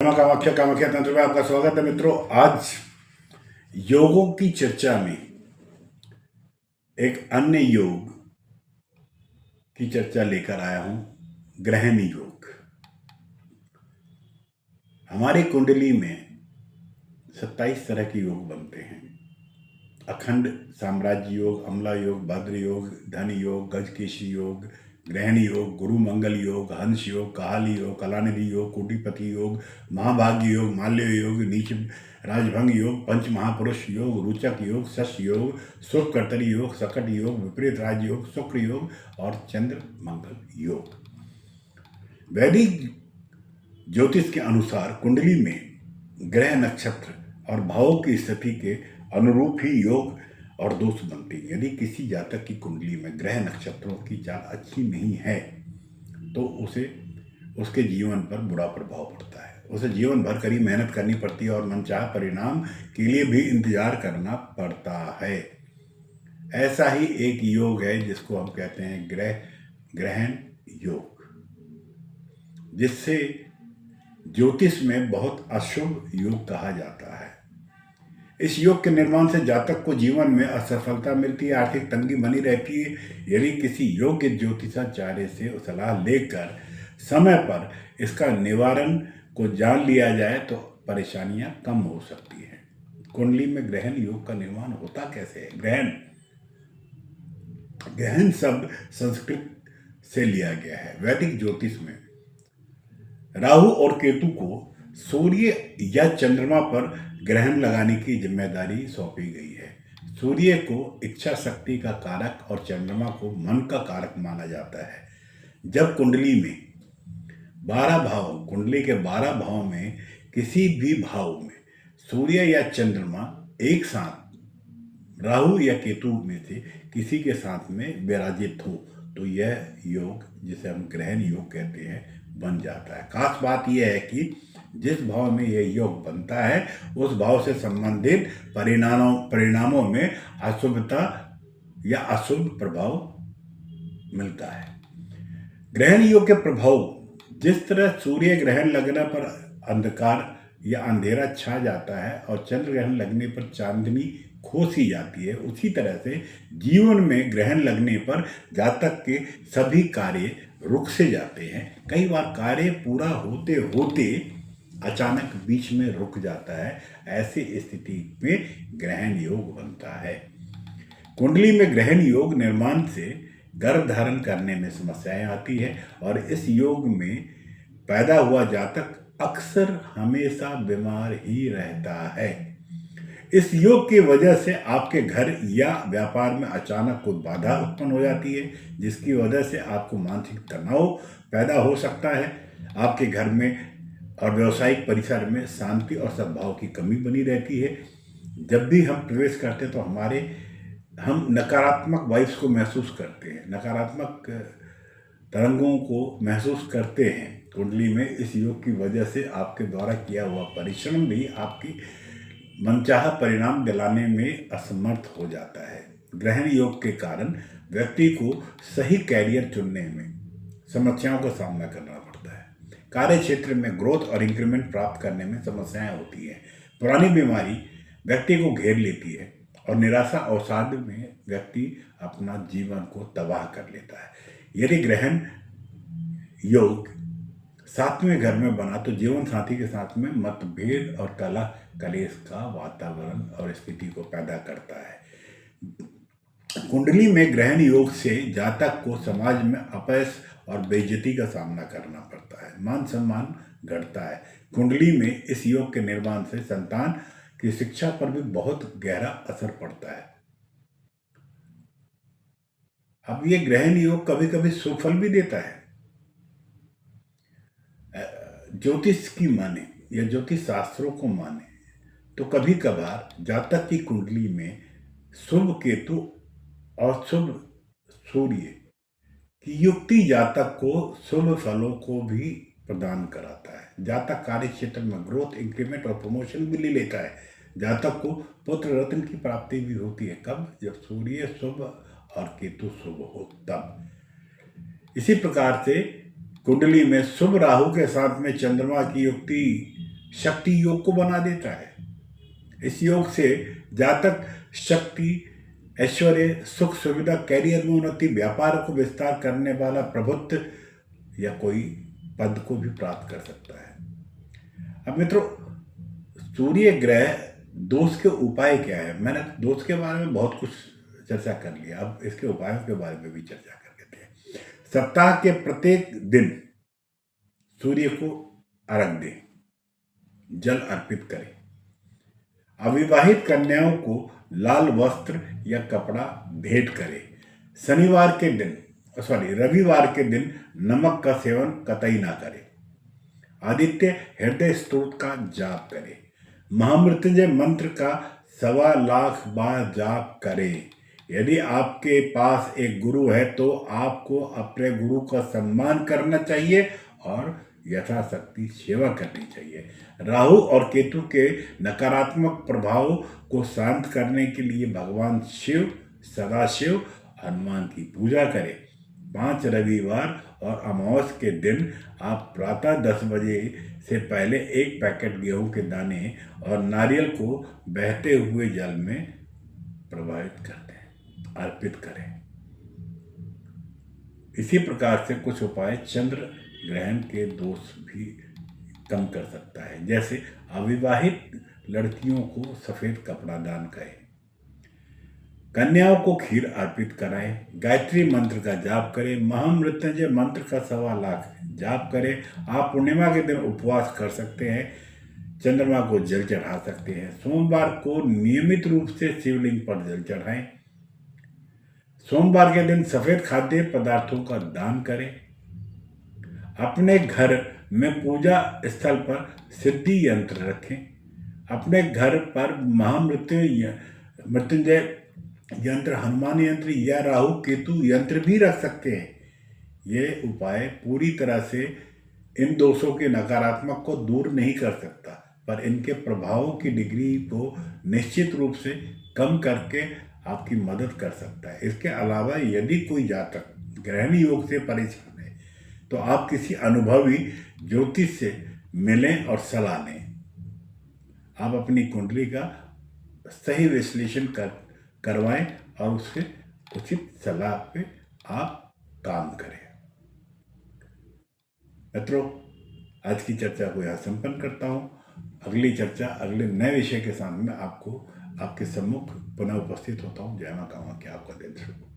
मां कामाख्या कामाख्या तंत्र में आपका स्वागत है मित्रों। आज योगों की चर्चा में एक अन्य योग की चर्चा लेकर आया हूं, ग्रहण योग। हमारी कुंडली में 27 तरह के योग बनते हैं। अखंड साम्राज्य योग, अमला योग, भद्र योग, धन योग, गजकेशी योग, ग्रहण योग, गुरु मंगल योग, हंस योग, काली योग, कलानिधि योग, कोटिपति योग, महाभाग्य योग, माल्य योग, नीच राजभंग योग, पंच महापुरुष योग, रुचक योग, शश योग, शुभ कर्तरी योग, सकट योग, विपरीत राज योग, शुक्र योग और चंद्र मंगल योग। वैदिक ज्योतिष के अनुसार कुंडली में ग्रह, नक्षत्र और भावों की स्थिति के अनुरूप ही योग और दोष बनते हैं। यदि किसी जातक की कुंडली में ग्रह नक्षत्रों की चाल अच्छी नहीं है तो उसके जीवन पर बुरा प्रभाव पड़ता है। उसे जीवन भर कड़ी मेहनत करनी पड़ती है और मनचाहा परिणाम के लिए भी इंतजार करना पड़ता है। ऐसा ही एक योग है जिसको हम कहते हैं ग्रहण योग, जिससे ज्योतिष में बहुत अशुभ योग कहा जाता है। इस योग के निर्माण से जातक को जीवन में असफलता मिलती है, आर्थिक तंगी बनी रहती है। यदि किसी योग्य ज्योतिषाचार्य से सलाह लेकर समय पर इसका निवारण को जान लिया जाए तो परेशानियां कम हो सकती हैं। कुंडली में ग्रहण योग का निर्माण होता कैसे है? ग्रहण शब्द संस्कृत से लिया गया है। वैदिक ज्योतिष में राहु और केतु को सूर्य या चंद्रमा पर ग्रहण लगाने की जिम्मेदारी सौंपी गई है। सूर्य को इच्छा शक्ति का कारक और चंद्रमा को मन का कारक माना जाता है। जब कुंडली के 12 भाव में किसी भी भाव में सूर्य या चंद्रमा एक साथ राहु या केतु में से किसी के साथ में विराजित हो तो यह योग, जिसे हम ग्रहण योग कहते हैं, बन जाता है। खास बात यह है कि जिस भाव में यह योग बनता है उस भाव से संबंधित परिणामों में अशुभता या अशुभ प्रभाव मिलता है। ग्रहण योग के प्रभाव, जिस तरह सूर्य ग्रहण लगने पर अंधकार या अंधेरा छा जाता है और चंद्र ग्रहण लगने पर चांदनी खो सी जाती है, उसी तरह से जीवन में ग्रहण लगने पर जातक के सभी कार्य रुक से जाते हैं। कई बार कार्य पूरा होते होते अचानक बीच में रुक जाता है। ऐसी स्थिति में ग्रहण योग बनता है। कुंडली में ग्रहण योग निर्माण से गर्भ धारण करने में समस्याएं आती है और इस योग में पैदा हुआ जातक अक्सर हमेशा बीमार ही रहता है। इस योग की वजह से आपके घर या व्यापार में अचानक कोई बाधा उत्पन्न हो जाती है, जिसकी वजह से आपको मानसिक तनाव पैदा हो सकता है। आपके घर में और व्यवसायिक परिसर में शांति और सद्भाव की कमी बनी रहती है। जब भी हम प्रवेश करते हैं तो हम नकारात्मक वाइब्स को महसूस करते हैं, नकारात्मक तरंगों को महसूस करते हैं। कुंडली में इस योग की वजह से आपके द्वारा किया हुआ परिश्रम भी आपकी मनचाहा परिणाम दिलाने में असमर्थ हो जाता है। ग्रहण योग के कारण व्यक्ति को सही कैरियर चुनने में समस्याओं का सामना करना पड़ता है। कार्य क्षेत्र में ग्रोथ और इंक्रीमेंट प्राप्त करने में समस्याएं होती हैं। पुरानी बीमारी व्यक्ति को घेर लेती है और निराशा अवसाद में व्यक्ति अपना जीवन को तबाह कर लेता है। यदि ग्रहण योग 7वें घर में बना तो जीवन साथी के साथ में मतभेद और कलह कलेश का वातावरण और स्थिति को पैदा करता है। कुंडली में ग्रहण योग से जातक को समाज में अपयश और बेइज्जती का सामना करना पड़ता है। मान सम्मान घटता है। कुंडली में इस योग के निर्माण से संतान की शिक्षा पर भी बहुत गहरा असर पड़ता है। अब ये ग्रहण योग कभी कभी सुफल भी देता है। ज्योतिष की माने या ज्योतिष शास्त्रों को माने तो कभी कभार जातक की कुंडली में शुभ केतु और शुभ सूर्य की युक्ति जातक को शुभ फलों को भी प्रदान कराता है। जातक कार्य क्षेत्र में ग्रोथ, इंक्रीमेंट और प्रमोशन भी ले लेता है। जातक को पुत्र रत्न की प्राप्ति भी होती है। कब? जब सूर्य शुभ और केतु शुभ हो तब। इसी प्रकार से कुंडली में शुभ राहु के साथ में चंद्रमा की युक्ति शक्ति योग को बना देता है। इस योग से जातक शक्ति, ऐश्वर्य, सुख सुविधा, कैरियर में उन्नति, व्यापार को विस्तार करने वाला प्रभुत्व या कोई पद को भी प्राप्त कर सकता है। अब मित्रों, सूर्य ग्रह दोष के उपाय क्या है? मैंने दोष के बारे में बहुत कुछ चर्चा कर लिया, अब इसके उपायों के बारे में भी चर्चा कर लेते हैं। सप्ताह के प्रत्येक दिन सूर्य को अर्घ दें, जल अर्पित करें। अविवाहित कन्याओं को लाल वस्त्र या कपड़ा भेंट करें। रविवार के दिन नमक का सेवन कतई ना करें। आदित्य हृदय स्तोत्र का जाप करें। महामृत्युंजय मंत्र का 1.25 बार जाप करें। यदि आपके पास एक गुरु है तो आपको अपने गुरु का सम्मान करना चाहिए और यथाशक्ति सेवा करनी चाहिए। राहु और केतु के नकारात्मक प्रभाव को शांत करने के लिए भगवान शिव, सदाशिव, हनुमान की पूजा करें। 5 रविवार और अमावस्या के दिन आप प्रातः 10 बजे से पहले 1 पैकेट गेहूं के दाने और नारियल को बहते हुए जल में प्रवाहित कर दें, अर्पित करें। इसी प्रकार से कुछ उपाय चंद्र ग्रहण के दोष भी कम कर सकता है। जैसे अविवाहित लड़कियों को सफेद कपड़ा दान करें, कन्याओं को खीर अर्पित कराएं, गायत्री मंत्र का जाप करें, महामृत्युंजय मंत्र का 1.25 लाख जाप करें। आप पूर्णिमा के दिन उपवास कर सकते हैं, चंद्रमा को जल चढ़ा सकते हैं। सोमवार को नियमित रूप से शिवलिंग पर जल चढ़ाएं। सोमवार के दिन सफेद खाद्य पदार्थों का दान करें। अपने घर में पूजा स्थल पर सिद्धि यंत्र रखें। अपने घर पर मृत्युंजय यंत्र, हनुमान यंत्र या राहु केतु यंत्र भी रख सकते हैं। ये उपाय पूरी तरह से इन दोषों के नकारात्मक को दूर नहीं कर सकता, पर इनके प्रभावों की डिग्री को निश्चित रूप से कम करके आपकी मदद कर सकता है। इसके अलावा यदि कोई जातक ग्रहण योग से परेशान है तो आप किसी अनुभवी ज्योतिष से मिलें और सलाह लें। आप अपनी कुंडली का सही विश्लेषण करवाएं और उसके उचित सलाह पे आप काम करें। मित्रों, आज की चर्चा को यहाँ संपन्न करता हूँ। अगली चर्चा अगले नए विषय के साथ में आपके सम्मुख पुनः उपस्थित होता हूँ। जय मां कामाख्या, आपका दिन शुभ हो।